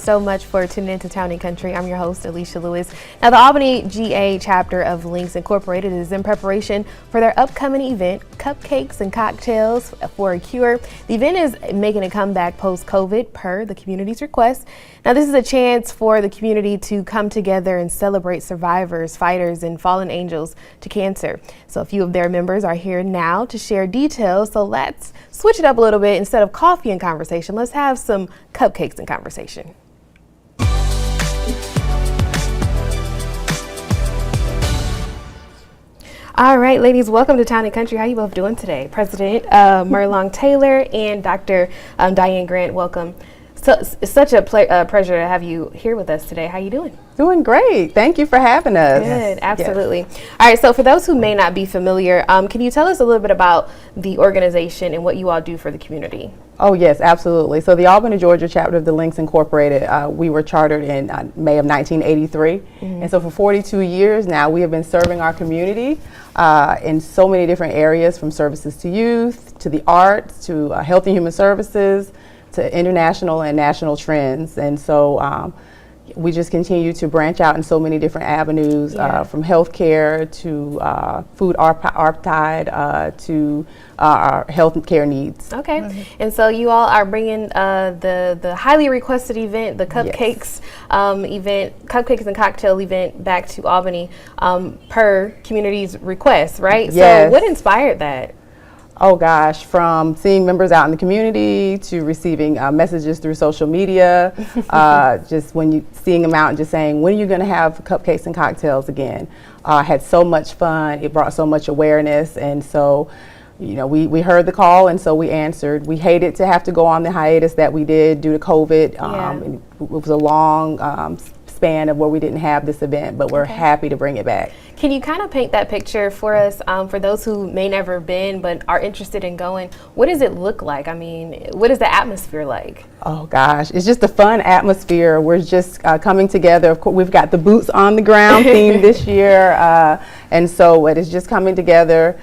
so much for tuning into Town and Country. I'm your host, Alicia Lewis. Now, the Albany GA chapter of Links Incorporated is in preparation for their upcoming event, Cupcakes and Cocktails for a Cure. The event is making a comeback post-COVID per the community's request. Now, this is a chance for the community to come together and celebrate survivors, fighters, and fallen angels to cancer. So a few of their members are here now to share details. So let's switch it up a little bit. Instead of coffee and conversation, let's have some cupcakes and conversation. All right, ladies, welcome to Town and Country. How you both doing today? President Merlong Taylor and Dr. Diane Grant, welcome. So it's such a pleasure to have you here with us today. How you doing? Doing great. Thank you for having us. Good, absolutely. Yes. All right, so for those who may not be familiar, can you tell us a little bit about the organization and what you all do for the community? Oh, yes, absolutely. So the Albany, Georgia chapter of the Links Incorporated, we were chartered in May of 1983. And so for 42 years now, we have been serving our community in so many different areas, from services to youth, to the arts, to health and human services, to international and national trends. And so we just continue to branch out in so many different avenues, from healthcare to food apartheid to our health care needs. Okay, and so you all are bringing the highly requested event, the Cupcakes event, Cupcakes and Cocktail event, back to Albany per community's request, right? Yes. So what inspired that? Oh gosh, from seeing members out in the community to receiving messages through social media, just when you seeing them out and just saying, when are you going to have cupcakes and cocktails again? Had so much fun. It brought so much awareness, and so, you know, we heard the call, and so we answered. We hated to have to go on the hiatus that we did due to COVID. It was a long span of where we didn't have this event, but we're happy to bring it back. Can you kind of paint that picture for us, for those who may never have been but are interested in going? What does it look like? I mean, what is the atmosphere like? Oh gosh, it's just a fun atmosphere. We're just coming together. Of course, we've got the boots on the ground theme this year, and so it is just coming together.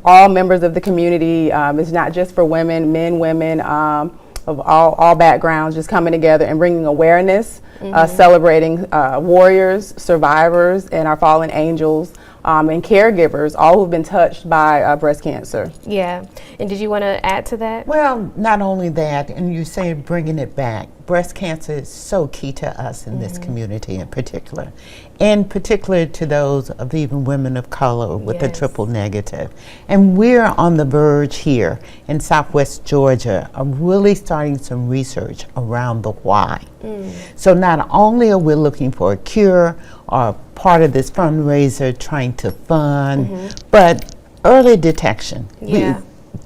All members of the community. It's not just for women, men, women, of all backgrounds, just coming together and bringing awareness, celebrating warriors, survivors, and our fallen angels, and caregivers, all who've been touched by breast cancer. Yeah, and did you want to add to that? Well, not only that, and you say bringing it back, breast cancer is so key to us in this community in particular, and particularly to those of even women of color with a triple negative. And we're on the verge here in Southwest Georgia of really starting some research around the why. So not only are we looking for a cure or part of this fundraiser trying to fund, but early detection.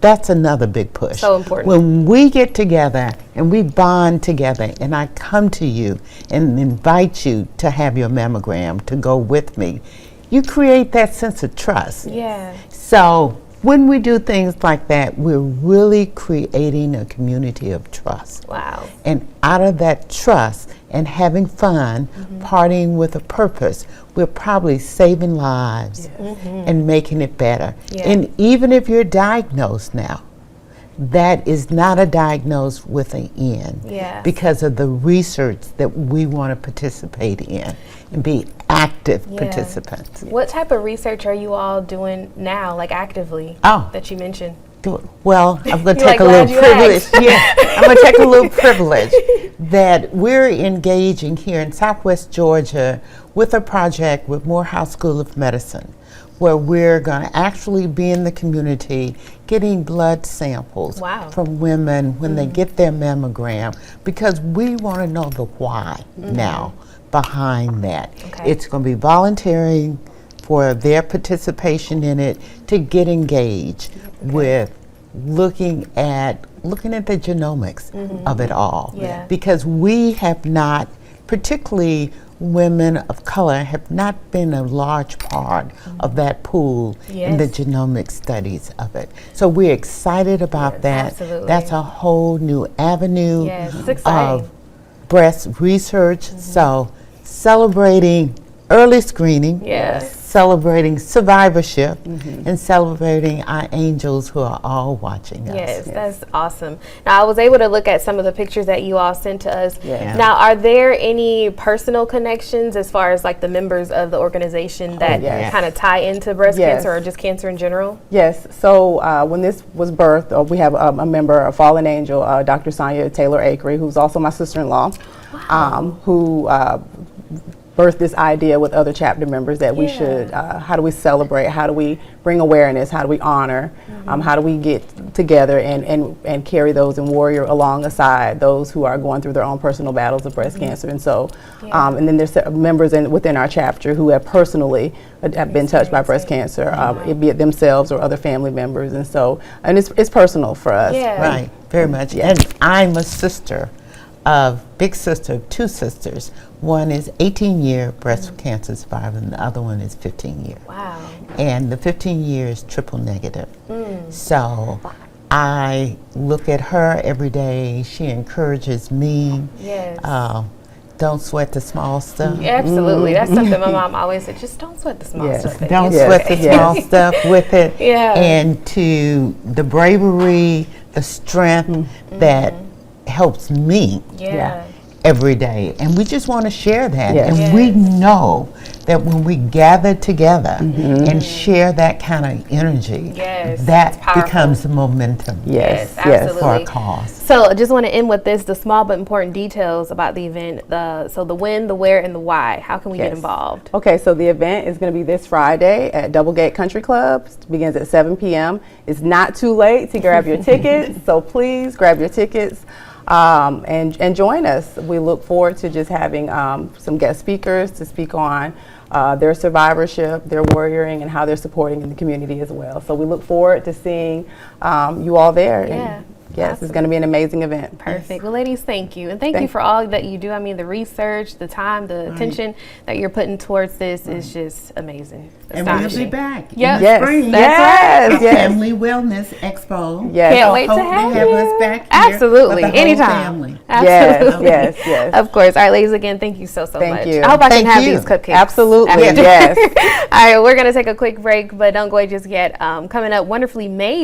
That's another big push. So important. When we get together and we bond together and I come to you and invite you to have your mammogram, to go with me, you create that sense of trust. Yeah. So when we do things like that, we're really creating a community of trust. Wow. And out of that trust and having fun, partying with a purpose, we're probably saving lives and making it better. And even if you're diagnosed now, that is not a diagnosed with an N because of the research that we want to participate in and be active participants. What type of research are you all doing now, like actively, that you mentioned? Well, I'm going to take a little privilege. I'm going to take a little privilege that we're engaging here in Southwest Georgia with a project with Morehouse School of Medicine, where we're going to actually be in the community getting blood samples from women when they get their mammogram, because we want to know the why now behind that. It's going to be volunteering for their participation in it to get engaged with looking at the genomics of it all, because we have not, particularly women of color, have not been a large part of that pool in the genomic studies of it. So we're excited about that. Absolutely. That's a whole new avenue of breast research. So celebrating early screening, celebrating survivorship and celebrating our angels who are all watching us. Yes, that's awesome. Now, I was able to look at some of the pictures that you all sent to us. Yeah. Now, are there any personal connections as far as like the members of the organization that yes. kind of tie into breast Yes. cancer or just cancer in general? Yes. So when this was birthed, we have a member, a fallen angel, Dr. Sonia Taylor Akery, who's also my sister-in-law, who birthed this idea with other chapter members that we should, how do we celebrate, how do we bring awareness, how do we honor, how do we get together and carry those and warrior alongside those who are going through their own personal battles of breast cancer. And so, and then there's members within our chapter who have personally have been touched by breast cancer, it be it themselves or other family members. And so, and it's personal for us. Yeah. Right, very much. Yeah. And I'm a sister big sister of two sisters. One is 18-year breast cancer survivor, and the other one is 15-year. Wow. And the 15-year is triple negative. So I look at her every day. She encourages me. Yes. Don't sweat the small stuff. Yeah, absolutely. That's something my mom always said. Just don't sweat the small stuff. Don't It's sweat okay. the small stuff with it. Yeah. And to the bravery, the strength that helps me Yeah. every day. And we just want to share that. Yes. And we know that when we gather together and share that kind of energy, Yes, it's that powerful. becomes the momentum Yes, Yes, yes. absolutely. for our cause. So I just want to end with this, the small but important details about the event. So the when, the where, and the why. How can we get Yes. involved? Okay, so the event is going to be this Friday at Doublegate Country Club. It begins at 7 p.m. It's not too late to grab your tickets, so please grab your tickets and join us. We look forward to just having some guest speakers to speak on their survivorship, their warrioring, and how they're supporting in the community as well. So we look forward to seeing you all there. Yeah. And yes, it's going to be an amazing event. Perfect. Well, ladies, thank you. And thank you Thank for all that you do. I mean, the research, the time, the attention that you're putting towards this is just amazing. And we'll be Astonishing. back in Yep. the Yes, spring. That's yes, yes. Family Wellness Expo. Yes. Can't wait to Hope have they have you. us back here Absolutely. with the whole Anytime. family. Yes, Absolutely. yes, yes. Of course. All right, ladies, again, thank you so Thank much. you. I hope I Thank can have you. these cupcakes. Absolutely, after. yes. All right, we're going to take a quick break, but don't go away just yet. Coming up, wonderfully made